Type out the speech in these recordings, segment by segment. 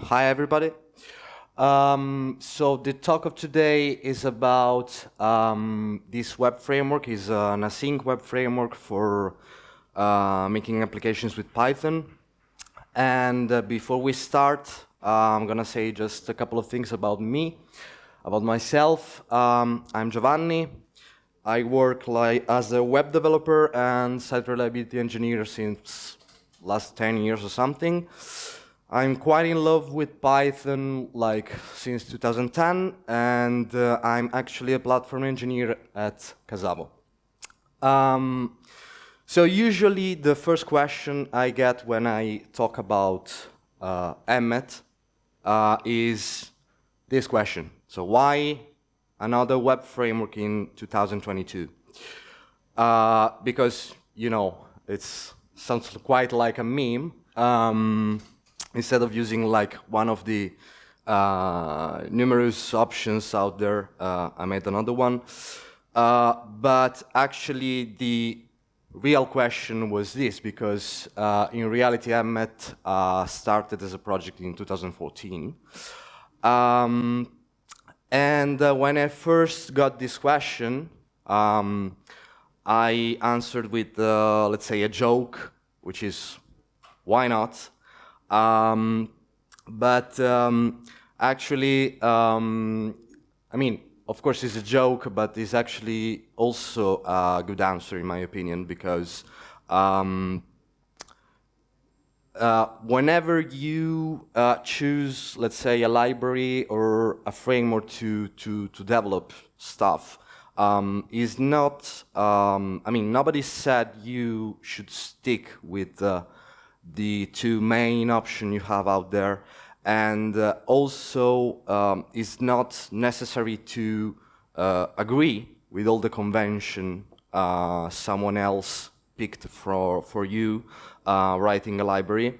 Hi, everybody. So the talk of today is about this web framework. Is an async web framework for making applications with Python. And before we start, I'm going to say just a couple of things about me, about myself. I'm Giovanni. I work as a web developer and site reliability engineer since last 10 years or something. I'm quite in love with Python since 2010, and I'm actually a platform engineer at Casavo. So usually the first question I get when I talk about Emmett is this question. So why another web framework in 2022? Because, you know, it sounds quite like a meme. Instead of using one of the numerous options out there, I made another one. But actually, the real question was this, because in reality, Emmett started as a project in 2014. And when I first got this question, I answered with, let's say, a joke, which is, why not? Actually, I mean, of course it's a joke, but it's actually also a good answer in my opinion, because whenever you choose, let's say, a library or a framework to develop stuff, is not, I mean, nobody said you should stick with the two main options you have out there, and also it's not necessary to agree with all the convention someone else picked for you writing a library.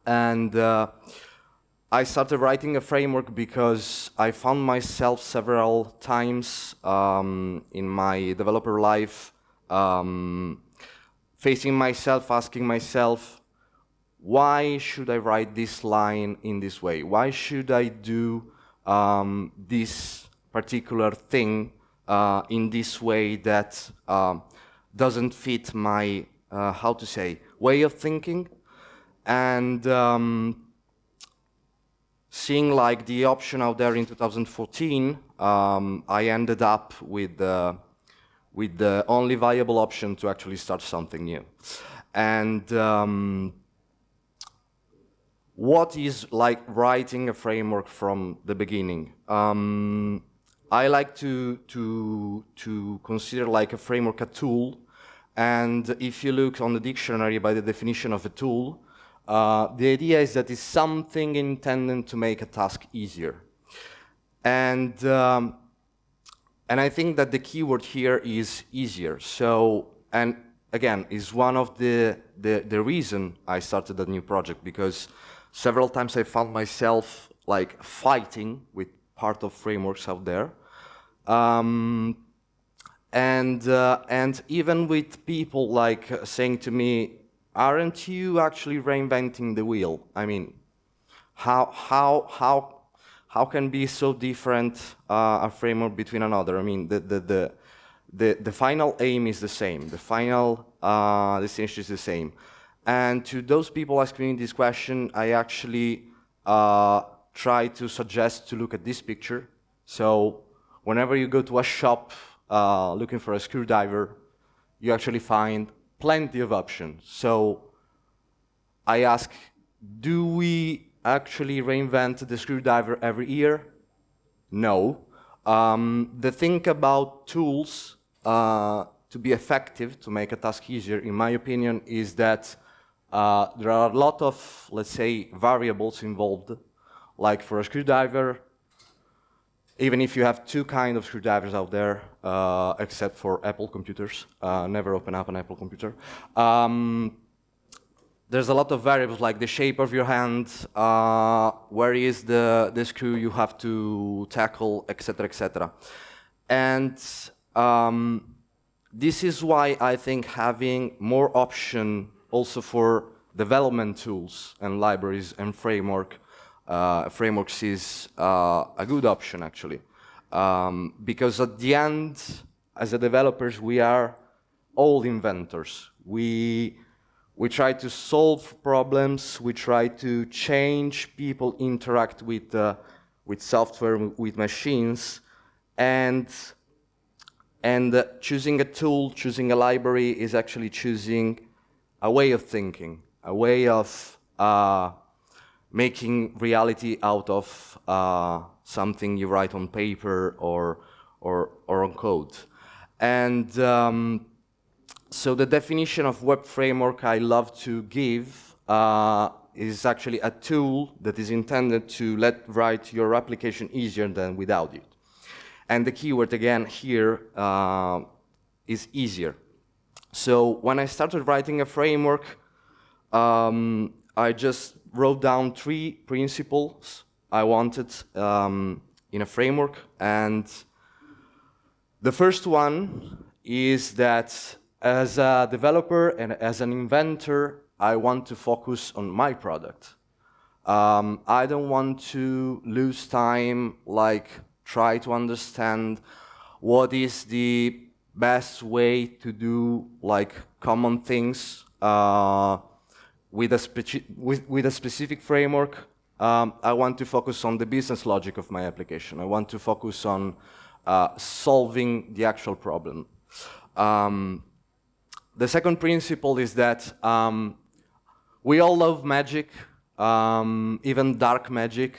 And I started writing a framework because I found myself several times in my developer life facing myself, asking myself, why should I write this line in this way? Why should I do this particular thing in this way that doesn't fit my, how to say, way of thinking? And seeing the option out there in 2014, I ended up with the only viable option to actually start something new. And what is writing a framework from the beginning? I like to consider a framework a tool, and if you look on the dictionary by the definition of a tool, the idea is that it's something intended to make a task easier. And I think that the keyword here is easier. So, and again, is one of the reason I started a new project, because several times I found myself fighting with part of frameworks out there, and even with people saying to me, "Aren't you actually reinventing the wheel? I mean, how can be so different a framework between another? I mean, the final aim is the same. The final destination is the same." And to those people asking me this question, I actually try to suggest to look at this picture. So whenever you go to a shop looking for a screwdriver, you actually find plenty of options. So I ask, do we actually reinvent the screwdriver every year? No. The thing about tools to be effective, to make a task easier, in my opinion, is that there are a lot of, let's say, variables involved. Like for a screwdriver, even if you have two kinds of screwdrivers out there, except for Apple computers, never open up an Apple computer. There's a lot of variables, like the shape of your hand, where is the screw you have to tackle, etc., etc. And this is why I think having more option also for development tools and libraries and framework frameworks is a good option, actually. Because at the end, as a developers, we are all inventors. We try to solve problems. We try to change people interact with software, with machines, and choosing a tool, choosing a library is actually choosing a way of thinking, a way of making reality out of something you write on paper or on code. And so the definition of web framework I love to give is actually a tool that is intended to let write your application easier than without it. And the keyword again here is easier. So when I started writing a framework, I just wrote down 3 principles I wanted in a framework. And the first one is that as a developer and as an inventor, I want to focus on my product. I don't want to lose time, like try to understand what is the best way to do like common things with a specific framework. I want to focus on the business logic of my application. I want to focus on solving the actual problem. The second principle is that we all love magic, even dark magic.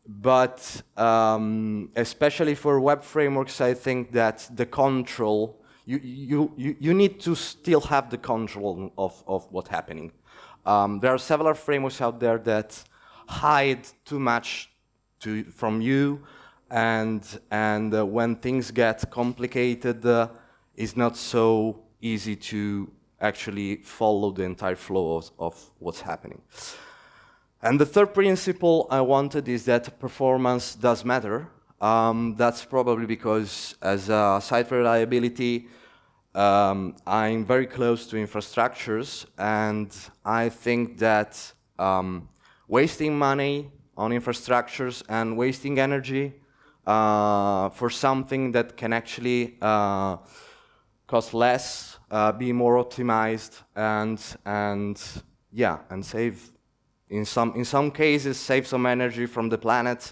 But especially for web frameworks, I think that the control, you need to still have the control of what's happening. There are several frameworks out there that hide too much from you, and when things get complicated, it's not so easy to actually follow the entire flow of what's happening. And the third principle I wanted is that performance does matter. That's probably because as a site reliability, I'm very close to infrastructures, and I think that wasting money on infrastructures and wasting energy for something that can actually cost less, be more optimized, and save. In some cases, save some energy from the planet.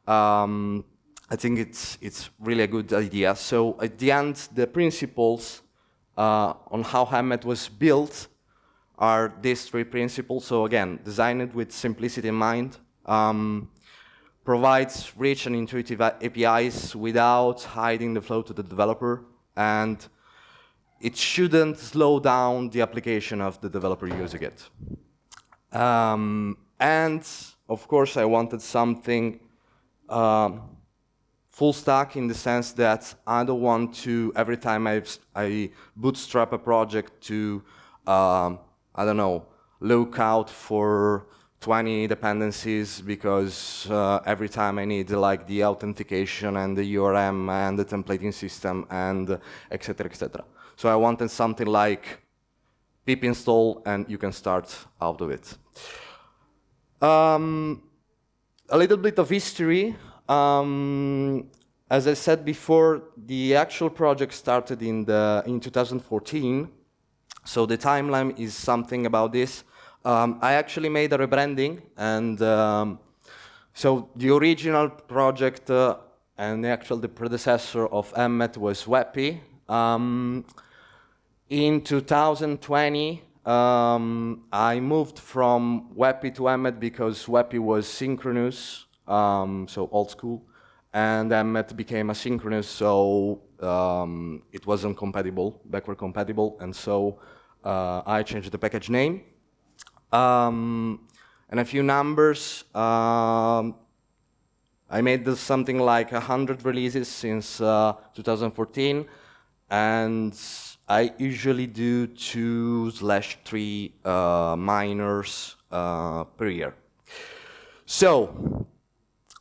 I think it's really a good idea. So at the end, the principles on how Emmett was built are these 3 principles. So again, design it with simplicity in mind, provides rich and intuitive APIs without hiding the flow to the developer, and it shouldn't slow down the application of the developer using it. And of course, I wanted something full stack in the sense that I don't want to, every time I bootstrap a project, to, I don't know, look out for 20 dependencies because every time I need like the authentication and the URM and the templating system and et cetera, et cetera. So I wanted something like pip install and you can start out of it. A little bit of history. As I said before, the actual project started in 2014. So the timeline is something about this. I actually made a rebranding, and so the original project and the predecessor of Emmett was WebP. In 2020, I moved from WebP to Emmett because WebP was synchronous, so old school, and Emmett became asynchronous, so it wasn't compatible, backward compatible, and so I changed the package name. And a few numbers. I made something like 100 releases since 2014, and I usually do 2/3 minors per year. So,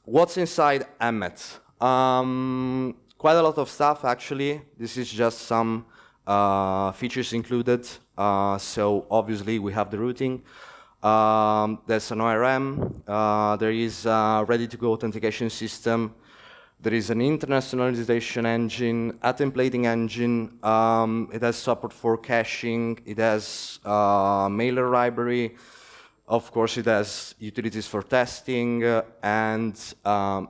what's inside Emmett? Quite a lot of stuff, actually. This is just some features included. So obviously we have the routing. There's an ORM. There is a ready-to-go authentication system. There is an internationalization engine, a templating engine. It has support for caching. It has mailer library. Of course, it has utilities for testing, and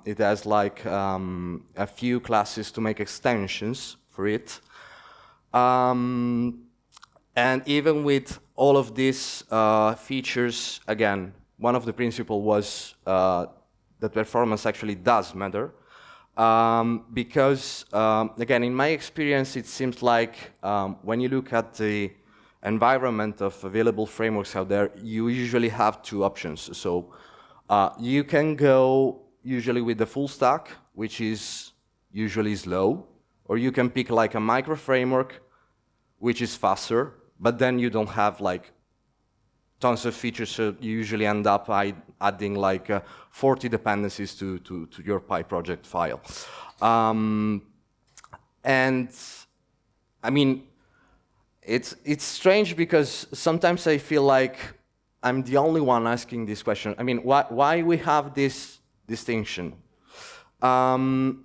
it has like a few classes to make extensions for it. And even with all of these features, again, one of the principles was that performance actually does matter. Because, again, in my experience, it seems like when you look at the environment of available frameworks out there, you usually have two options. So you can go usually with the full stack, which is usually slow, or you can pick like a micro framework, which is faster, but then you don't have like tons of features, so you usually end up adding like 40 dependencies to your PyProject file. And I mean, it's strange because sometimes I feel like I'm the only one asking this question. I mean, why we have this distinction? And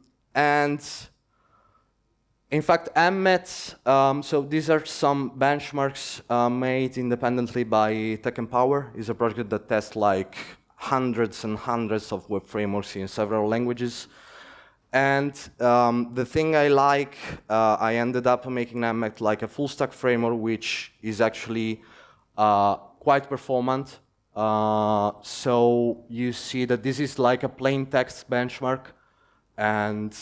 in fact, Emmett, so these are some benchmarks made independently by Tech and Power. It's a project that tests like hundreds and hundreds of web frameworks in several languages. And the thing I like, I ended up making Emmett like a full stack framework, which is actually quite performant. So you see that this is like a plain text benchmark, and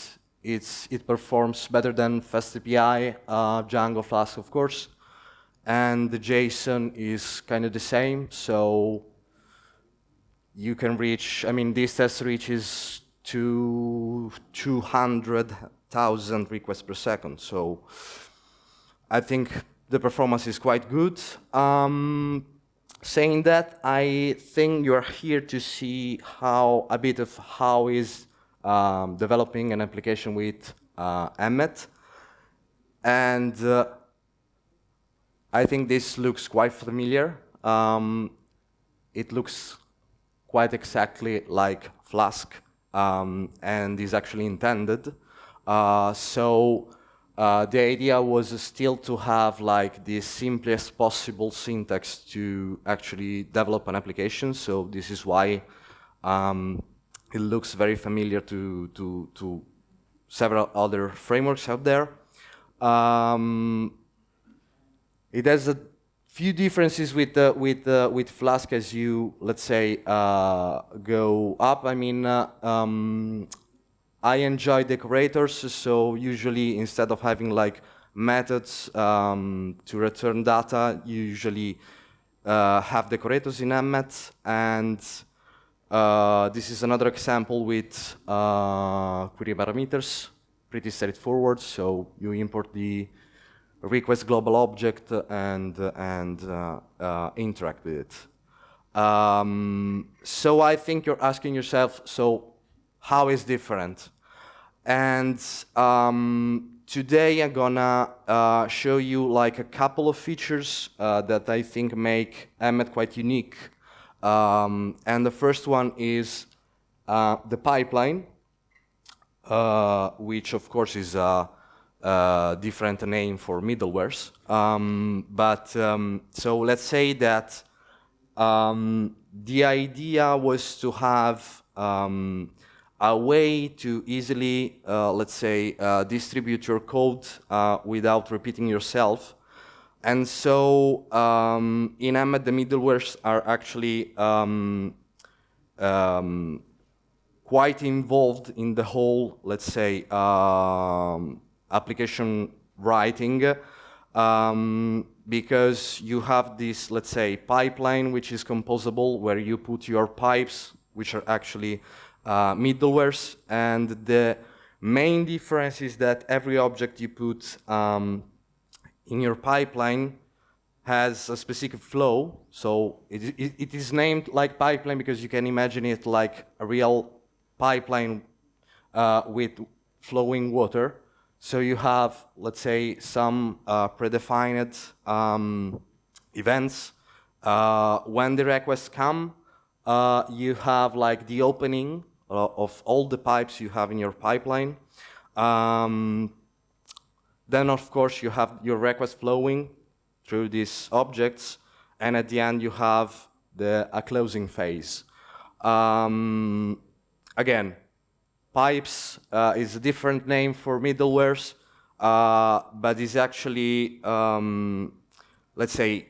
it performs better than FastAPI, Django Flask, of course. And the JSON is kind of the same, so you can reach, I mean, this test reaches to 200,000 requests per second. So I think the performance is quite good. Saying that, I think you're here to see a bit of how is developing an application with Emmett. And I think this looks quite familiar. It looks quite exactly like Flask, and is actually intended. So the idea was still to have like the simplest possible syntax to actually develop an application. So this is why it looks very familiar to several other frameworks out there. It has a few differences with Flask as you, let's say, go up. I mean, I enjoy decorators, so usually instead of having like methods to return data, you usually have decorators in Emmett, and this is another example with query parameters, pretty straightforward. So you import the request global object and interact with it. So I think you're asking yourself, so how is different? And today I'm gonna show you like a couple of features that I think make Emmett quite unique. And the first one is the pipeline, which of course is a different name for middlewares. So let's say that the idea was to have a way to easily, let's say, distribute your code without repeating yourself. And so in Emmett, the middlewares are actually quite involved in the whole, let's say, application writing, because you have this, let's say, pipeline which is composable, where you put your pipes, which are actually middlewares, and the main difference is that every object you put in your pipeline has a specific flow. So it is named like pipeline because you can imagine it like a real pipeline with flowing water. So you have, let's say, some predefined events, When the requests come, you have like the opening of all the pipes you have in your pipeline. Then, of course, you have your request flowing through these objects, and at the end, you have a closing phase. Again, pipes is a different name for middlewares, but is actually, let's say,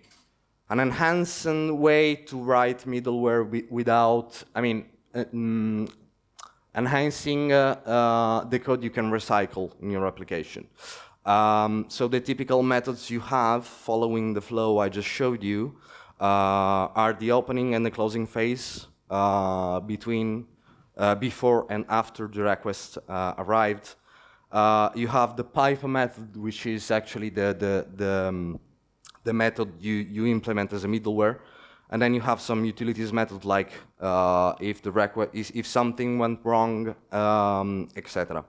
an enhanced way to write middleware without, enhancing the code you can recycle in your application. So the typical methods you have following the flow I just showed you are the opening and the closing phase before and after the request arrived. You have the pipe method, which is actually the method you implement as a middleware, and then you have some utilities method like if something went wrong, etc.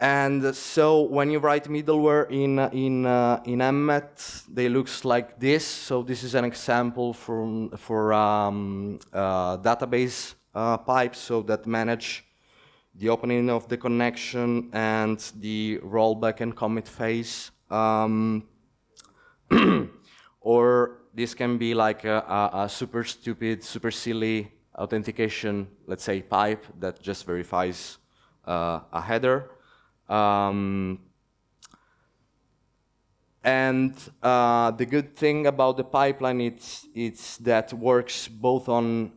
And so when you write middleware in Emmett, they looks like this. So this is an example for database pipes, so that manage the opening of the connection and the rollback and commit phase. Or this can be like a super stupid, super silly authentication, let's say, pipe that just verifies a header. And the good thing about the pipeline it's that works both on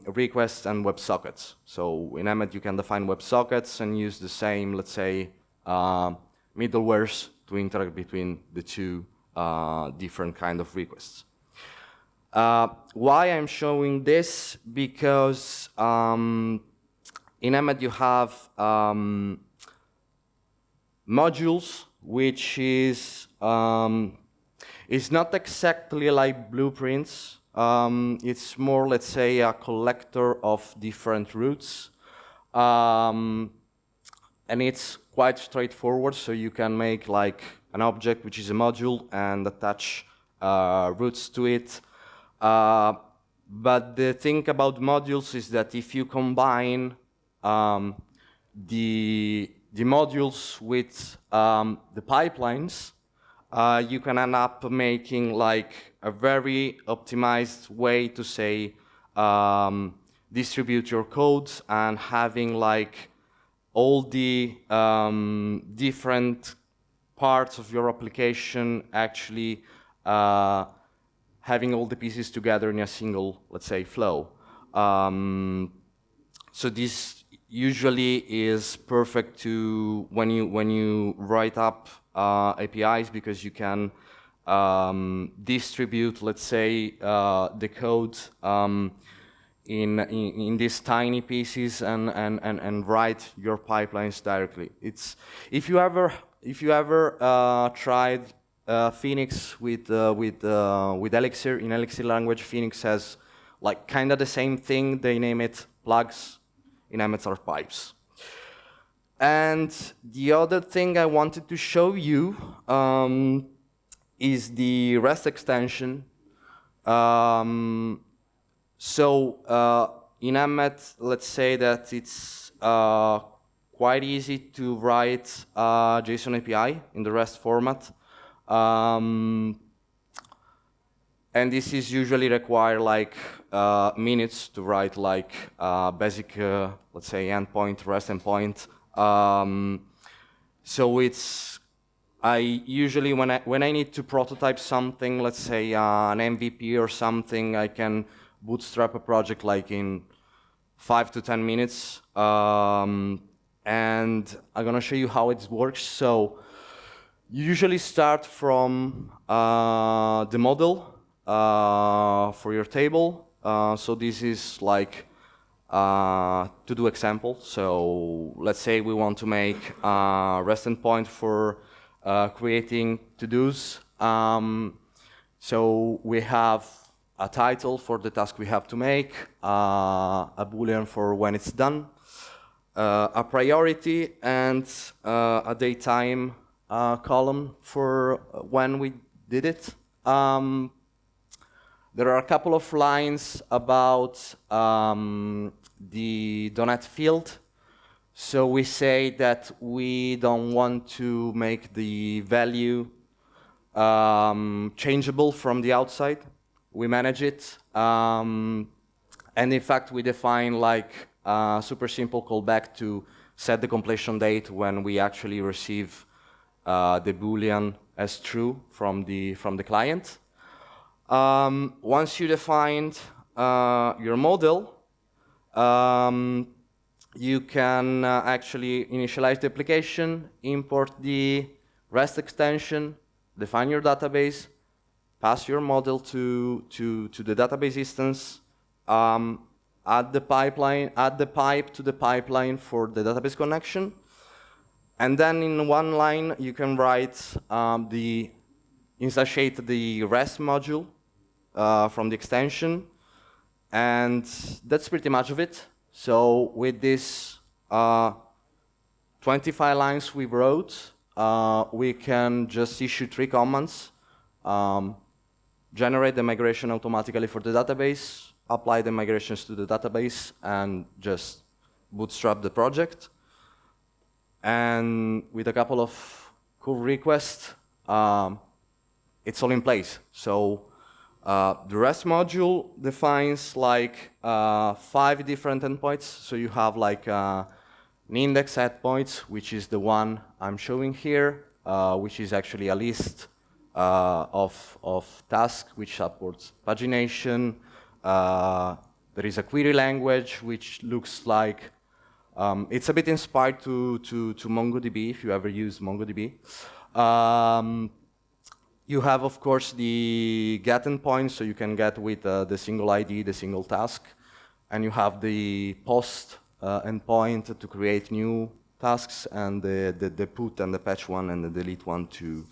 requests and WebSockets. So in Emmett you can define WebSockets and use the same, let's say, middlewares to interact between the two different kind of requests. Why I'm showing this? Because in Emmett you have modules, which is not exactly like blueprints. It's more, let's say, a collector of different routes. And it's quite straightforward, so you can make like an object, which is a module, and attach routes to it. But the thing about modules is that if you combine the modules with the pipelines, you can end up making like a very optimized way to say distribute your codes and having like all the different parts of your application actually having all the pieces together in a single, let's say, flow. So this usually is perfect to when you write up APIs, because you can distribute, let's say, the code in these tiny pieces and write your pipelines directly. It's if you ever tried Phoenix with Elixir, in Elixir language, Phoenix has like kind of the same thing. They name it plugs. In Emmett are pipes. And the other thing I wanted to show you is the REST extension. In Emmett, let's say that it's quite easy to write a JSON API in the REST format. And this is usually require like minutes to write like basic, let's say, endpoint, REST endpoint. So I usually when I need to prototype something, let's say an MVP or something, I can bootstrap a project like in 5 to 10 minutes. And I'm gonna show you how it works. So you usually start from the model for your table. So this is like to-do example. So let's say we want to make a REST endpoint for creating to-dos. So we have a title for the task we have to make, a boolean for when it's done, a priority, and a datetime column for when we did it. there are a couple of lines about the donut field. So we say that we don't want to make the value changeable from the outside. We manage it. And in fact, we define like a super simple callback to set the completion date when we actually receive the Boolean as true from the client. Once you defined your model, you can actually initialize the application, import the REST extension, define your database, pass your model to the database instance, add the pipe to the pipeline for the database connection, and then in one line you can write instantiate the REST module from the extension, and that's pretty much of it. So with this 25 lines we wrote, we can just issue 3 commands, generate the migration automatically for the database, apply the migrations to the database, and just bootstrap the project. And with a couple of cool requests, it's all in place. So the REST module defines like 5 different endpoints. So you have like an index endpoint, which is the one I'm showing here, which is actually a list of tasks which supports pagination. There is a query language which looks like it's a bit inspired to MongoDB if you ever use MongoDB. You have, of course, the get endpoint, so you can get with the single ID, the single task. And you have the post endpoint to create new tasks, and the put and the patch one and the delete one to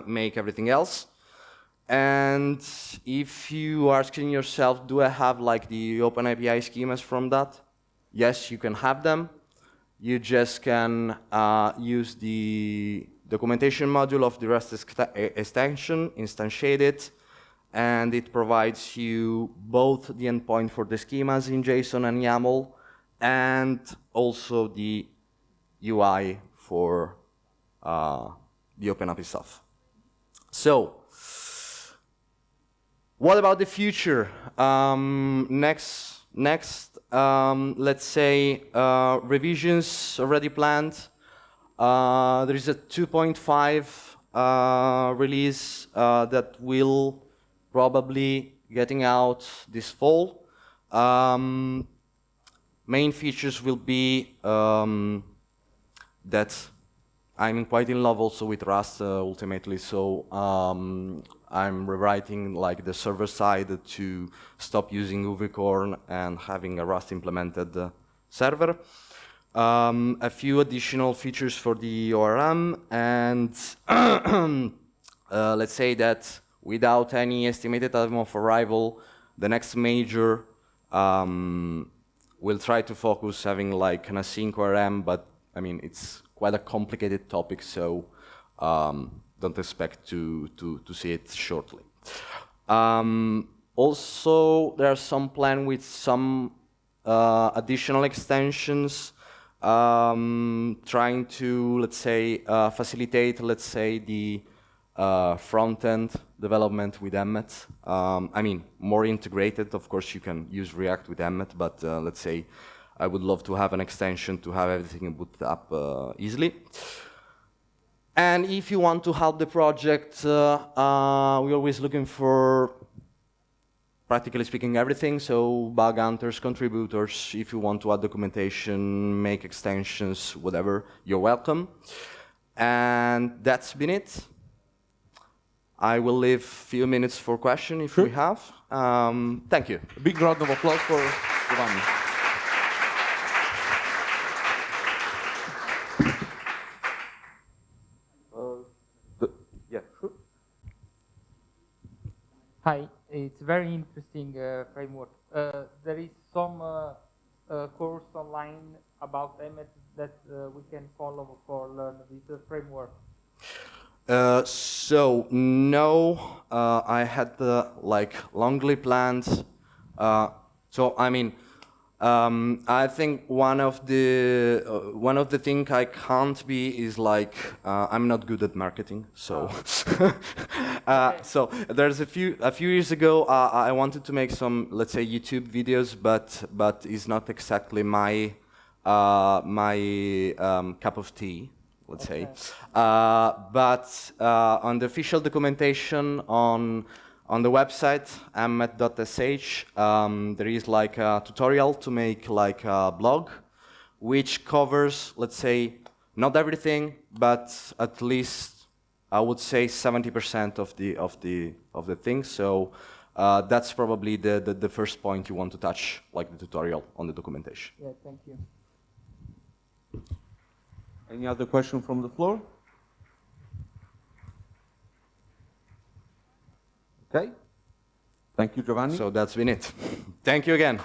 make everything else. And if you are asking yourself, do I have like the OpenAPI schemas from that? Yes, you can have them. You just can use the documentation module of the REST extension, instantiate it, and it provides you both the endpoint for the schemas in JSON and YAML, and also the UI for the OpenAPI stuff. So, what about the future? Next, let's say revisions already planned. There is a 2.5 release that will probably getting out this fall. Main features will be that I'm quite in love also with Rust ultimately, so I'm rewriting like the server side to stop using Uvicorn and having a Rust implemented server. A few additional features for the ORM, and let's say that without any estimated time of arrival, the next major will try to focus having like an async ORM, but I mean it's quite a complicated topic, so don't expect to see it shortly. Also, there are some plans with some additional extensions trying to, let's say, facilitate, let's say, the front-end development with Emmett. I mean, more integrated. Of course, you can use React with Emmett, but let's say I would love to have an extension to have everything booted up easily. And if you want to help the project, we're always looking for, practically speaking, everything. So bug hunters, contributors, if you want to add documentation, make extensions, whatever, you're welcome. And that's been it. I will leave a few minutes for questions if we have. Thank you. A big round of applause for Giovanni. Yeah, sure. Hi, it's very interesting framework. There is some course online about Emmett that we can follow for learn this framework. So no, I had the longly planned. So I mean, I think one of the thing I can't be is I'm not good at marketing. So so there's a few years ago I wanted to make some, let's say, YouTube videos, but it's not exactly my cup of tea, let's say. But on the official documentation on the website, emmett.sh, there is a tutorial to make a blog, which covers, let's say, not everything, but at least I would say 70% of the things. So that's probably the first point you want to touch, the tutorial on the documentation. Yeah, thank you. Any other question from the floor? Okay. Thank you, Giovanni. So that's been it. Thank you again.